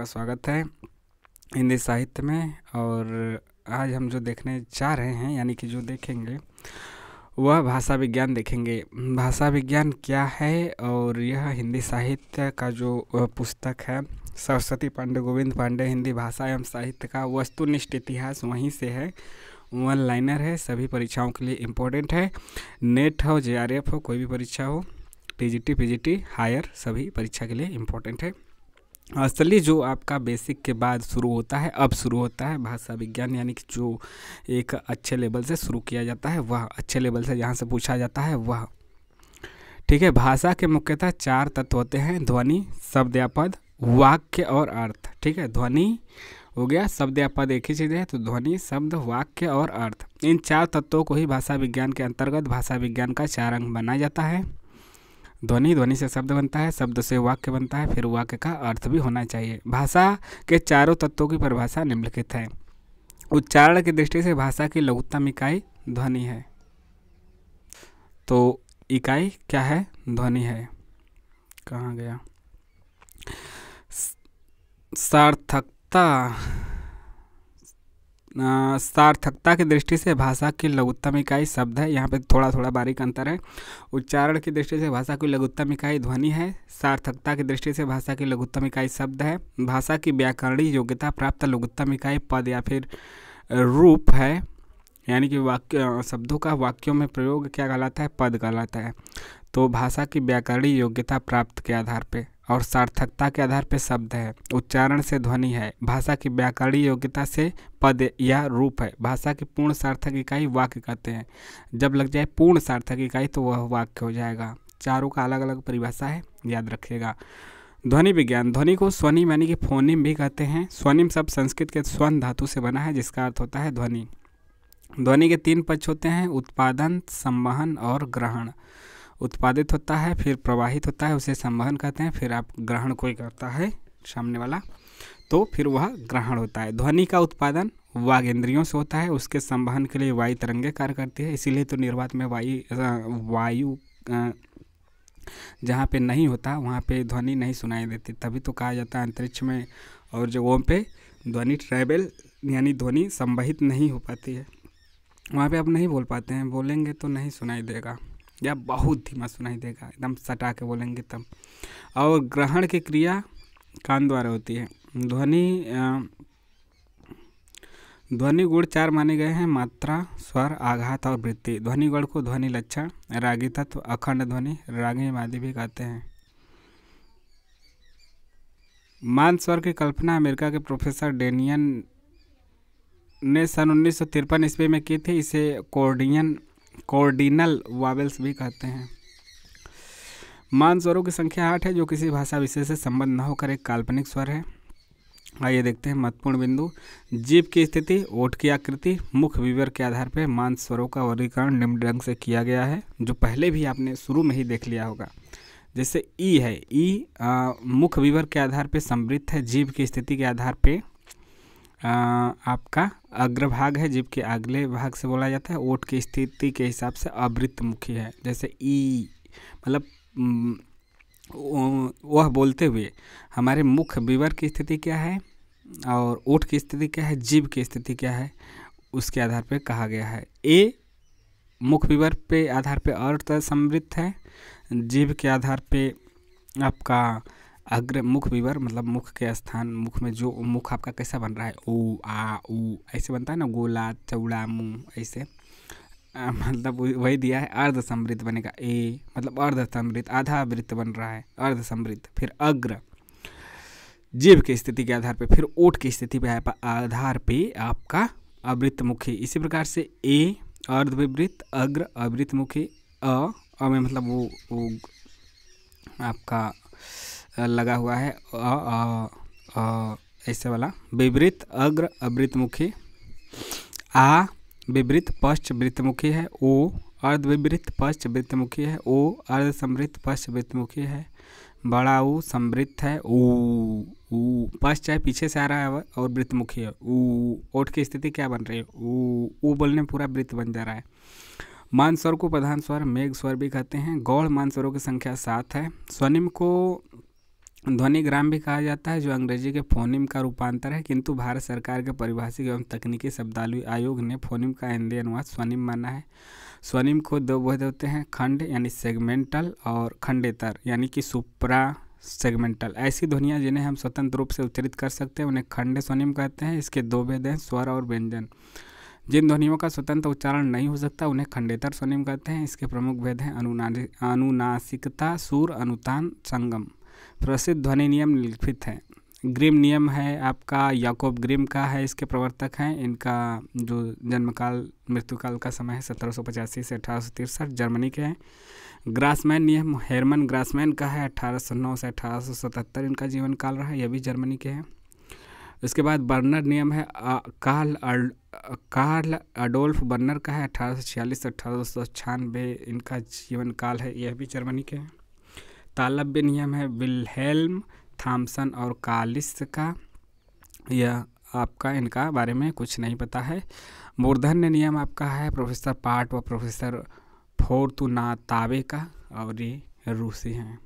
आपका स्वागत है हिंदी साहित्य में। और आज हम जो देखने जा रहे हैं यानी कि जो देखेंगे वह भाषा विज्ञान देखेंगे। भाषा विज्ञान क्या है और यह हिंदी साहित्य का जो पुस्तक है सरस्वती पांडे गोविंद पांडे हिंदी भाषा एवं साहित्य का वस्तुनिष्ठ इतिहास वहीं से है। वन लाइनर है, सभी परीक्षाओं के लिए इम्पोर्टेंट है। नेट हो, JRF हो, कोई भी परीक्षा हो, TGT PGT हायर सभी परीक्षा के लिए इम्पोर्टेंट है। असली जो आपका बेसिक के बाद शुरू होता है, अब शुरू होता है भाषा विज्ञान, यानी कि जो एक अच्छे लेवल से शुरू किया जाता है वह, अच्छे लेवल से जहाँ से पूछा जाता है वह। ठीक है। भाषा के मुख्यतः 4 तत्व होते हैं: ध्वनि, शब्द या पद, वाक्य और अर्थ। ठीक है, ध्वनि हो गया, शब्द या पद एक ही चीज़ है, तो ध्वनि, शब्द, वाक्य और अर्थ, इन 4 तत्वों को ही भाषा विज्ञान के अंतर्गत भाषा विज्ञान का 4 अंग बनाया जाता है। ध्वनि, ध्वनि से शब्द बनता है, शब्द से वाक्य बनता है, फिर वाक्य का अर्थ भी होना चाहिए। भाषा के चारों तत्वों की परिभाषा निम्नलिखित है। उच्चारण की दृष्टि से भाषा की लघुत्तम इकाई ध्वनि है। तो इकाई क्या है? ध्वनि है। कहाँ गया? सार्थकता की दृष्टि से भाषा की लघुत्तम इकाई शब्द है। यहाँ पे थोड़ा थोड़ा बारीक अंतर है। उच्चारण की दृष्टि से भाषा की लघुत्तम इकाई ध्वनि है। सार्थकता की दृष्टि से भाषा की लघुत्तम इकाई शब्द है। भाषा की व्याकरणिक योग्यता प्राप्त लघुत्तम इकाई पद या फिर रूप है, यानी कि वाक्य शब्दों का वाक्यों में प्रयोग क्या कहलाता है? पद कहलाता है। तो भाषा की व्याकरणिक योग्यता प्राप्त के आधार पे और सार्थकता के आधार पे शब्द है। उच्चारण से ध्वनि है। भाषा की व्याकरणिक योग्यता से पद या रूप है। भाषा की पूर्ण सार्थक इकाई वाक्य कहते हैं। जब लग जाए पूर्ण सार्थक इकाई तो वह वाक्य हो जाएगा। चारों का अलग अलग परिभाषा है, याद रखिएगा। ध्वनि विज्ञान, ध्वनि को स्वनिम यानी कि फोनिम भी कहते हैं। स्वनिम शब्द संस्कृत के स्वन धातु से बना है, जिसका अर्थ होता है ध्वनि। ध्वनि के 3 पक्ष होते हैं: उत्पादन, संवहन और ग्रहण। उत्पादित होता है, फिर प्रवाहित होता है, उसे संवहन कहते हैं, फिर आप ग्रहण कोई करता है सामने वाला तो फिर वह ग्रहण होता है। ध्वनि का उत्पादन वागेंद्रियों से होता है, उसके संवहन के लिए वायु तरंगे कार्य करती है। इसीलिए तो निर्वात में वायु जहाँ पे नहीं होता वहाँ पे ध्वनि नहीं सुनाई देती, तभी तो कहा जाता है अंतरिक्ष में और जगहों पे ध्वनि ट्रैवल यानी ध्वनि संवहित नहीं हो पाती है। वहाँ पे आप नहीं बोल पाते हैं, बोलेंगे तो नहीं सुनाई देगा या बहुत धीमा सुनाई देगा, एकदम सटा के बोलेंगे तब। और ग्रहण की क्रिया कान द्वारा होती है। ध्वनि गुण 4 माने गए हैं: मात्रा, स्वर, आघात और वृत्ति। ध्वनि गुण को ध्वनि लक्षण, रागी तत्व, अखंड ध्वनि, रागी आदि भी कहते हैं। मान स्वर की कल्पना अमेरिका के प्रोफेसर डेनियन ने सन 1953 ईस्वी में की थी। इसे कोर्डिनल वावेल्स भी कहते हैं। मान स्वरों की संख्या 8 है, जो किसी भाषा विशेष से संबंध न होकर एक काल्पनिक स्वर है। आइए देखते हैं महत्वपूर्ण बिंदु। जीभ की स्थिति, ओठ की आकृति, मुख विवर के आधार पर मान स्वरों का वर्गीकरण निम्न ढंग से किया गया है, जो पहले भी आपने शुरू में ही देख लिया होगा। जैसे ई है, ई मुख विवर के आधार पर समृद्ध है। जीभ की स्थिति के आधार पर आपका अग्रभाग है, जीभ के अगले भाग से बोला जाता है। ओठ की स्थिति के हिसाब से अवृत्तमुखी है। जैसे ई मतलब वह बोलते हुए हमारे मुख विवर की स्थिति क्या है और ओठ की स्थिति क्या है, जीभ की स्थिति क्या है, उसके आधार पर कहा गया है। ए मुख विवर पे आधार पे अर्थ समृद्ध है। जीभ के आधार पे आपका अग्र मुख विवर मतलब मुख के स्थान, मुख में जो मुख आपका कैसा बन रहा है, ऊ आ ऊ ऐसे बनता है ना, गोला चौड़ा मुँह ऐसे, मतलब वही दिया है। अर्ध समृद्ध बनेगा। ए मतलब अर्ध समृद्ध, आधा वृत्त बन रहा है, अर्ध समृद्ध। फिर अग्र जीभ की स्थिति के आधार पे, फिर ओठ की स्थिति पे आधार पे आपका अवृत्तमुखी। इसी प्रकार से ए अर्ध विवृत्त, अग्र अवृत्तमुखी, अ में मतलब वो आपका लगा हुआ है ऐसे वाला, विवृत्त अग्र अवृत्तमुखी। आ विवृत्त पश्च वृत्तमुखी है। ओ अर्ध विवृत्त पश्च वृत्तमुखी है। ओ अर्ध समृद्ध पश्च वृत्तमुखी है। बड़ा ऊ समृद्ध है। ऊ पश्च है, पीछे से आ रहा है और वृत्तमुखी है। ऊ ओठ की स्थिति क्या बन रही है, ऊ बोलने में पूरा वृत्त बन जा रहा है। मान स्वर को प्रधान स्वर, मेघ स्वर भी कहते हैं। गौड़ मान स्वरों की संख्या 7 है। स्वनिम को ध्वनिग्राम भी कहा जाता है, जो अंग्रेजी के फोनिम का रूपांतर है, किंतु भारत सरकार के परिभाषिक एवं तकनीकी शब्दावली आयोग ने फोनिम का हिंदी अनुवाद स्वनिम माना है। स्वनिम को दो भेद होते हैं, खंड यानी सेगमेंटल और खंडेतर यानी कि सुप्रा सेगमेंटल। ऐसी ध्वनियाँ जिन्हें हम स्वतंत्र रूप से उच्चारित कर सकते हैं उन्हें खंड स्वनिम कहते हैं। इसके दो भेद हैं, स्वर और व्यंजन। जिन ध्वनियों का स्वतंत्र उच्चारण नहीं हो सकता उन्हें खंडेतर स्वनिम कहते हैं। इसके प्रमुख भेद हैं अनुनासिकता, सुर, अनुतान, संगम। प्रसिद्ध ध्वनि नियम निम्नलिखित हैं। ग्रिम नियम है आपका, याकोब ग्रिम का है, इसके प्रवर्तक हैं। इनका जो जन्मकाल मृत्युकाल का समय है 1785 से 1863, जर्मनी के हैं। ग्रासमैन नियम हेरमन ग्रासमैन का है, 1809 से 1877 इनका जीवन काल रहा, यह भी जर्मनी के हैं। इसके बाद बर्नर नियम है, कार्ल अडोल्फ बर्नर का है, 1846 से 1896 इनका जीवन काल है, यह भी जर्मनी के हैं। तालव्य नियम है विल्हेल्म थॉमसन और कालिस का, यह आपका इनका बारे में कुछ नहीं पता है। मूर्धन्य नियम आपका है प्रोफेसर पाट व प्रोफेसर फोर्तुनातावे का, और ये रूसी हैं।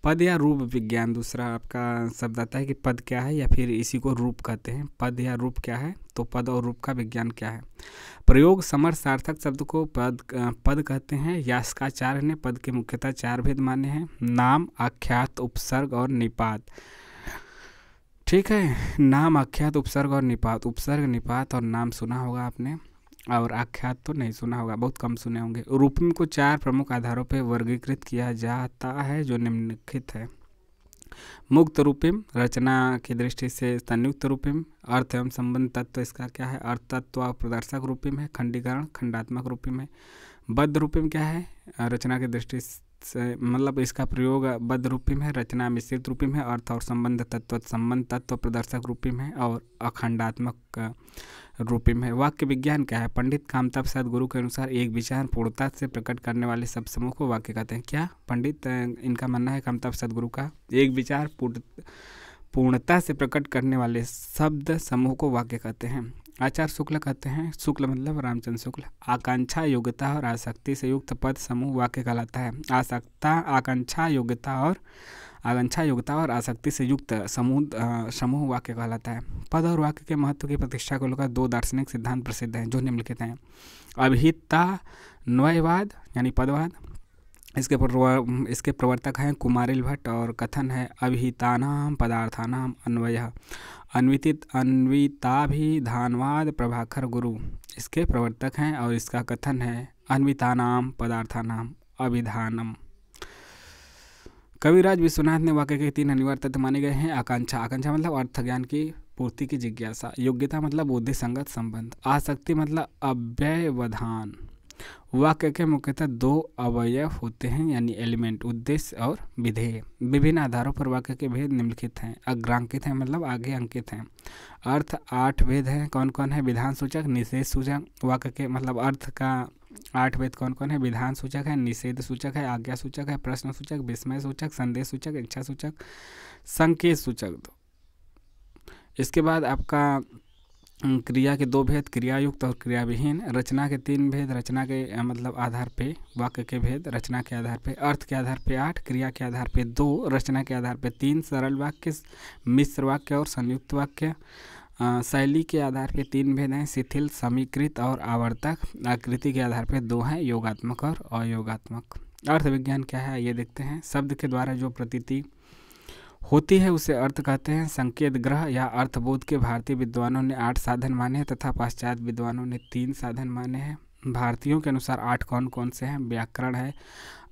पद या रूप विज्ञान दूसरा आपका शब्द आता है कि पद क्या है या फिर इसी को रूप कहते हैं। पद या रूप क्या है, तो पद और रूप का विज्ञान क्या है। प्रयोग समर्थ सार्थक शब्द को पद कहते हैं। यास्काचार्य ने पद के मुख्यतः 4 भेद माने हैं, नाम, आख्यात, उपसर्ग और निपात। ठीक है, नाम, आख्यात, उपसर्ग और निपात। उपसर्ग, निपात और नाम सुना होगा आपने, और आख्यात तो नहीं सुना होगा, बहुत कम सुने होंगे। रूपिम को 4 प्रमुख आधारों पर वर्गीकृत किया जाता है, जो निम्नलिखित है। मुक्त रूपिम, रचना की दृष्टि से संयुक्त रूपिम। अर्थ एवं संबंध तत्व इसका क्या है, अर्थ तत्व और प्रदर्शक रूपिम है। खंडीकरण, खंडात्मक रूपिम है। बद्ध रूपिम क्या है, रचना की दृष्टि से मतलब इसका प्रयोग बद्ध रूपिम है। रचना मिश्रित रूपिम है। अर्थ और संबंध तत्व प्रदर्शक रूपिम है, और अखंडात्मक रूपिम है। वाक्य विज्ञान क्या है, पंडित कामता प्रसाद गुरु के अनुसार एक विचार पूर्णता से प्रकट करने वाले सब समूह को वाक्य कहते हैं। क्या पंडित इनका मानना है कामता प्रसाद गुरु का, एक विचार पूर्णता से प्रकट करने वाले शब्द समूह को वाक्य कहते हैं। आचार्य शुक्ल कहते हैं, शुक्ल मतलब रामचंद्र शुक्ल, आकांक्षा, योग्यता और आसक्ति से युक्त पद समूह वाक्य कहलाता है। आकांक्षा, योग्यता और आसक्ति से युक्त समूह वाक्य कहलाता है। पद और वाक्य के महत्व की प्रतिष्ठा को लेकर 2 दार्शनिक सिद्धांत प्रसिद्ध हैं, जो निम्नलिखित हैं। अभिहितान्वयवाद यानी पदवाद, इसके प्रवर्तक हैं कुमारिल भट्ट, और कथन है अभिहितानाम पदार्थानाम अन्वयः अन्विताभिधानवाद प्रभाकर गुरु, इसके प्रवर्तक हैं, और इसका कथन है अन्वितानाम पदार्थानाम अभिधानम। कविराज विश्वनाथ ने वाक्य के 3 अनिवार्य तत्व माने गए हैं। आकांक्षा मतलब अर्थ ज्ञान की पूर्ति की जिज्ञासा। योग्यता मतलब बुद्धि संगत संबंध। आसक्ति मतलब अव्यवधान। वाक्य के मुख्यतः 2 अवयव होते हैं, यानी एलिमेंट, उद्देश्य और विधेय। विभिन्न आधारों पर वाक्य के भेद निम्नलिखित हैं। अग्रांकित हैं मतलब आगे अंकित हैं। अर्थ 8 भेद हैं, कौन कौन है, विधान सूचक, निषेध सूचक। वाक्य के मतलब अर्थ का 8 भेद कौन कौन है, विधान सूचक है, निषेध सूचक है, आज्ञा सूचक है, प्रश्न सूचक, विस्मय सूचक, संदेश सूचक, इच्छा सूचक, संकेत सूचक। इसके बाद आपका क्रिया के 2 भेद, क्रियायुक्त और क्रियाविहीन। रचना के 3 भेद, रचना के मतलब आधार पे वाक्य के भेद, रचना के आधार पे। अर्थ के आधार पे 8, क्रिया के आधार पे 2, रचना के आधार पे 3। सरल वाक्य, मिश्र वाक्य और संयुक्त वाक्य। शैली के आधार पे 3 भेद हैं, शिथिल, समीकृत और आवर्तक। आकृति के आधार पे 2 हैं, योगात्मक और अयोगात्मक। अर्थ विज्ञान क्या है ये देखते हैं। शब्द के द्वारा जो प्रतीति होती है उसे अर्थ कहते हैं। संकेत ग्रह या अर्थबोध के भारतीय विद्वानों ने 8 साधन माने हैं तथा पाश्चात्य विद्वानों ने 3 साधन माने हैं। भारतीयों के अनुसार 8 कौन कौन से हैं, व्याकरण है,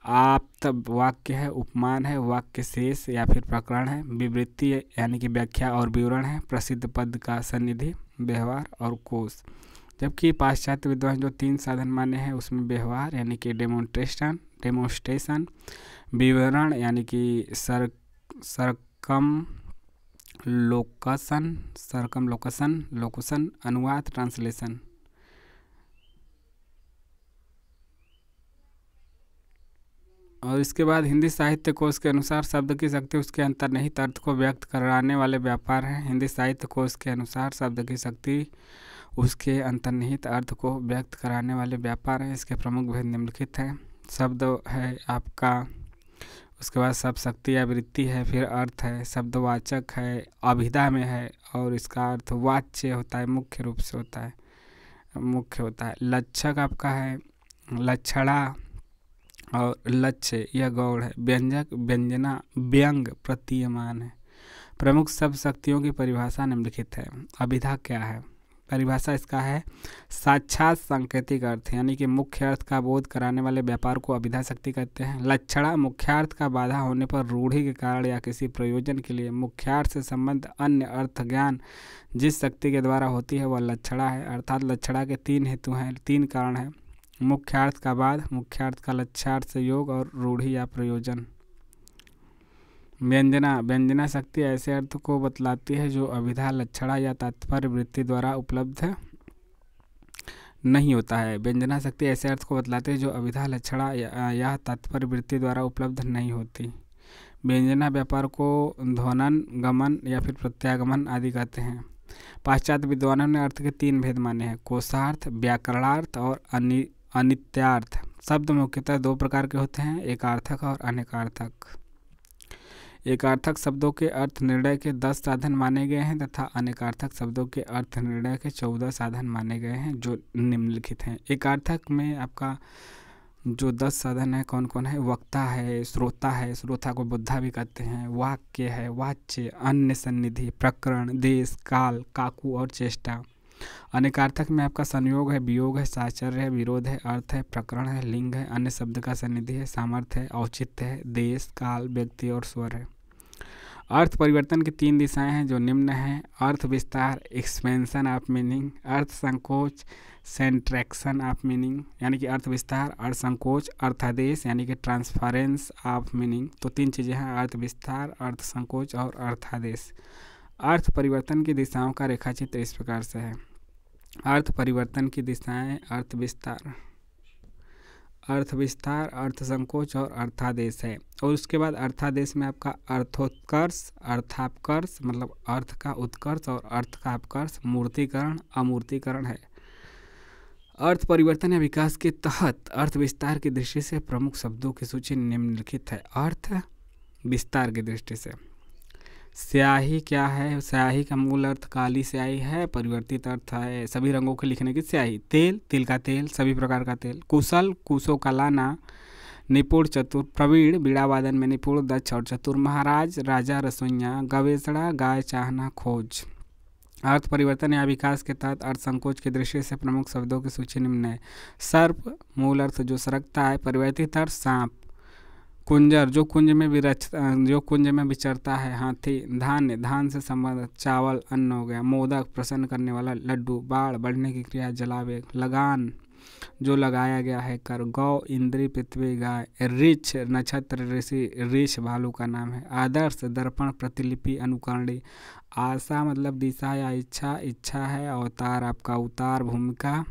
आप्त वाक्य है, उपमान है, वाक्य शेष या फिर प्रकरण है, विवृत्ति यानी कि व्याख्या और विवरण है, प्रसिद्ध पद का सन्निधि, व्यवहार और कोश। जबकि पाश्चात्य विद्वान जो 3 साधन माने हैं उसमें व्यवहार यानी कि डेमोन्स्ट्रेशन, विवरण यानी कि सरकम लोकेशन, अनुवाद, ट्रांसलेशन। और इसके बाद हिंदी साहित्य कोश के अनुसार शब्द की शक्ति उसके अंतर्निहित अर्थ को व्यक्त कराने वाले व्यापार हैं। हिंदी साहित्य कोश के अनुसार शब्द की शक्ति उसके अंतर्निहित अर्थ को व्यक्त कराने वाले व्यापार हैं। इसके प्रमुख भेद निम्नलिखित हैं। शब्द है आपका, उसके बाद शब्द शक्ति या वृत्ति है, फिर अर्थ है, शब्दवाचक है, अभिधा में है और इसका अर्थ वाच्य होता है, मुख्य रूप से होता है, मुख्य होता है। लक्षक आपका है लक्षणा और लक्ष्य, यह गौड़ है। व्यंजक व्यंजना व्यंग प्रतीयमान है। प्रमुख शब्द शक्तियों की परिभाषा निम्नलिखित है। अभिधा क्या है? परिभाषा इसका है साक्षात सांकेतिक अर्थ, यानी कि मुख्य अर्थ का बोध कराने वाले व्यापार को अभिधा शक्ति कहते हैं। लक्षणा मुख्यार्थ का बाधा होने पर रूढ़ि के कारण या किसी प्रयोजन के लिए मुख्यार्थ से संबंध अन्य अर्थ ज्ञान जिस शक्ति के द्वारा होती है वह लक्षणा है। अर्थात लक्षणा के 3 हेतु हैं, 3 कारण हैं। मुख्यार्थ का बाध, मुख्यार्थ का लक्ष्यार्थ से योग और रूढ़ि या प्रयोजन। व्यंजना व्यंजना शक्ति ऐसे अर्थ को बतलाती है जो अभिधा लक्षणा या तात्पर्य वृत्ति द्वारा उपलब्ध नहीं होता है। व्यंजना शक्ति ऐसे अर्थ को बतलाती है जो अभिधा लक्षणा या तात्पर्य वृत्ति द्वारा उपलब्ध नहीं होती। व्यंजना व्यापार को ध्वनन, गमन या फिर प्रत्यागमन आदि कहते हैं। पाश्चात्य विद्वानों ने अर्थ के 3 भेद माने हैं, कोशार्थ, व्याकरणार्थ और अनित्यार्थ। शब्द मुख्यतः 2 प्रकार के होते हैं, एकार्थक और अनेकार्थक। एकार्थक शब्दों के अर्थ निर्णय के 10 साधन माने गए हैं तथा अनेकार्थक शब्दों के अर्थ निर्णय के 14 साधन माने गए हैं जो निम्नलिखित हैं। एकार्थक में आपका जो 10 साधन है कौन कौन है? वक्ता है, श्रोता को बुद्धा भी कहते हैं, वाक्य है, वाच्य, अन्य सन्निधि, प्रकरण, देश, काल, काकू और चेष्टा। अनेकार्थक में आपका संयोग है, वियोग है, साचर्य है, विरोध है, अर्थ है, प्रकरण है, लिंग है, अन्य शब्द का सन्निधि है, सामर्थ्य है, औचित्य है, देश, काल, व्यक्ति और स्वर है। अर्थ परिवर्तन की 3 दिशाएं हैं जो निम्न हैं। अर्थ विस्तार, एक्सपेंशन ऑफ मीनिंग, अर्थ संकोच, सेंट्रैक्शन ऑफ मीनिंग, यानी कि अर्थ विस्तार, अर्थ संकोच, अर्थादेश यानी कि ट्रांसफरेंस ऑफ मीनिंग। तो 3 चीज़ें हैं, अर्थ विस्तार, अर्थ संकोच और अर्थादेश। अर्थ परिवर्तन की दिशाओं का रेखाचित्र इस प्रकार से है। अर्थ परिवर्तन की दिशाएं अर्थ विस्तार, अर्थ संकोच और अर्थादेश है। और उसके बाद अर्थादेश में आपका अर्थोत्कर्ष, अर्थापकर्ष मतलब अर्थ का उत्कर्ष और अर्थ का अपकर्ष, मूर्तिकरण, अमूर्तिकरण है। अर्थ परिवर्तन या विकास के तहत अर्थ विस्तार की दृष्टि से प्रमुख शब्दों की सूची निम्नलिखित है। अर्थ विस्तार की दृष्टि से स्याही क्या है? स्याही का मूल अर्थ काली स्याही है, परिवर्तित अर्थ है सभी रंगों के लिखने की स्याही। तेल, तिल का तेल, सभी प्रकार का तेल। कुशल, कुशों का लाना। निपुण, चतुर, प्रवीण, बीड़ा वादन में निपुण, दक्ष और चतुर। महाराज, राजा, रसोइया। गवेषणा, गाय चाहना, खोज। अर्थ परिवर्तन या विकास के तहत अर्थ संकोच की दृष्टि से प्रमुख शब्दों की सूची निम्न है। सर्प, मूल अर्थ जो सरकता है, परिवर्तित अर्थ सांप। कुंजर, जो कुंज में विचरता है, हाथी। धान्य, धान से संबंध, चावल, अन्न हो गया। मोदक, प्रसन्न करने वाला, लड्डू। बाढ़, बढ़ने की क्रिया, जलावेग। लगान, जो लगाया गया है, कर। गौ, इंद्री, पृथ्वी, गाय। ऋछ, नक्षत्र, ऋषि, ऋष भालू का नाम है। आदर्श, दर्पण, प्रतिलिपि, अनुकरणी। आशा मतलब दिशा या इच्छा, इच्छा है। अवतार आपका उतार, भूमिका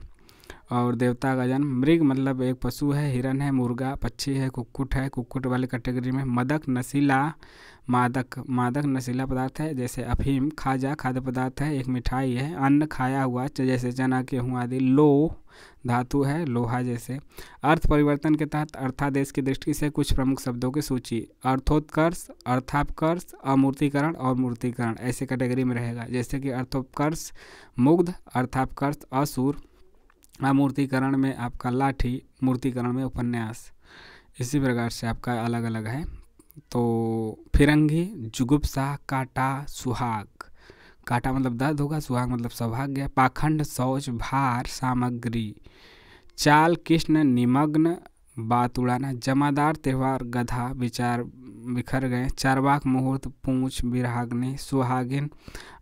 और देवता का जन्म। मृग मतलब एक पशु है, हिरन है, मुर्गा, पक्षी है, कुक्कुट वाले कैटेगरी में। मदक, नशीला, मादक नशीला पदार्थ है जैसे अफीम। खाजा, खाद्य पदार्थ है, एक मिठाई है। अन्न, खाया हुआ जैसे चना, गेहूँ आदि। लोह, धातु है, लोहा जैसे। अर्थ परिवर्तन के तहत अर्थादेश की दृष्टि से कुछ प्रमुख शब्दों की सूची। अर्थोत्कर्ष, अर्थापकर्ष, अमूर्तिकरण और मूर्तिकरण ऐसे कैटेगरी में रहेगा। जैसे कि अर्थोत्कर्ष मुग्ध, अर्थापकर्ष असुर, अमूर्तिकरण में आपका लाठी, मूर्तिकरण में उपन्यास। इसी प्रकार से आपका अलग अलग है। तो फिरंगी, जुगुप्सा, काटा, सुहाग। काटा मतलब दर्द होगा, सुहाग मतलब सौभाग्य। पाखंड, शौच, भार, सामग्री। चाल, कृष्ण, निमग्न, बात उड़ाना। जमादार, त्यौहार, गधा, विचार बिखर गए। चारवाक, मुहूर्त, पूंछ, विराग्नि। सुहागिन,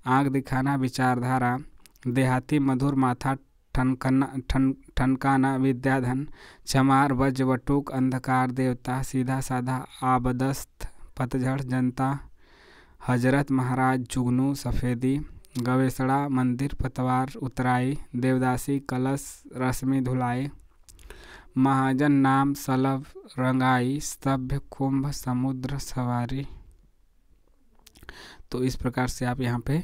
आँख दिखाना, विचारधारा। देहाती, मधुर, माथा ठनकाना, विद्याधन। चमार, वज्र, वटुक, अंधकार, देवता। सीधा साधा, आबदस्त, पतझड़, जनता। हजरत, महाराज, जुगनू, सफ़ेदी। गवेषणा, मंदिर, पतवार, उतराई। देवदासी, कलश, रश्मि, धुलाई। महाजन, नाम, सलभ, रंगाई। सभ्य, कुंभ, समुद्र, सवारी। तो इस प्रकार से आप यहाँ पे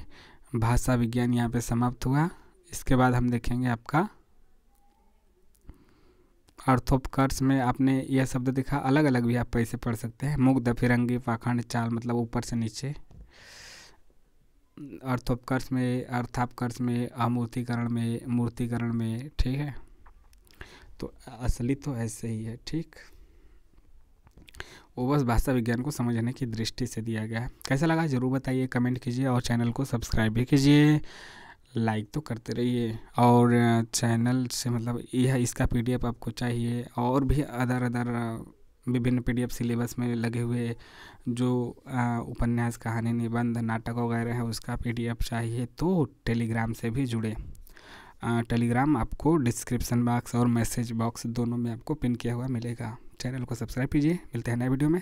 भाषा विज्ञान यहाँ पे समाप्त हुआ। इसके बाद हम देखेंगे आपका अर्थोपकर्ष में आपने यह शब्द देखा, अलग अलग भी आप पैसे पढ़ सकते हैं। मुग्ध, फिरंगी, पाखंड, चाल, मतलब ऊपर से नीचे। अर्थोपकर्ष में, अर्थापकर्ष में, अमूर्तीकरण में, मूर्तिकरण में, ठीक है। तो असली तो ऐसे ही है, ठीक। वो बस भाषा विज्ञान को समझने की दृष्टि से दिया गया है। कैसा लगा ज़रूर बताइए, कमेंट कीजिए और चैनल को सब्सक्राइब भी कीजिए, लाइक तो करते रहिए। और चैनल से मतलब यह इसका पीडीएफ आपको चाहिए और भी अदर विभिन्न पीडीएफ सिलेबस में लगे हुए जो उपन्यास, कहानी, निबंध, नाटक वगैरह है उसका पीडीएफ चाहिए तो टेलीग्राम से भी जुड़े। टेलीग्राम आपको डिस्क्रिप्शन बॉक्स और मैसेज बॉक्स दोनों में आपको पिन किया हुआ मिलेगा। चैनल को सब्सक्राइब कीजिए। मिलते हैं नए वीडियो में।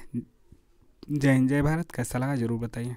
जय हिंद, जय भारत। कैसा लगा ज़रूर बताइए।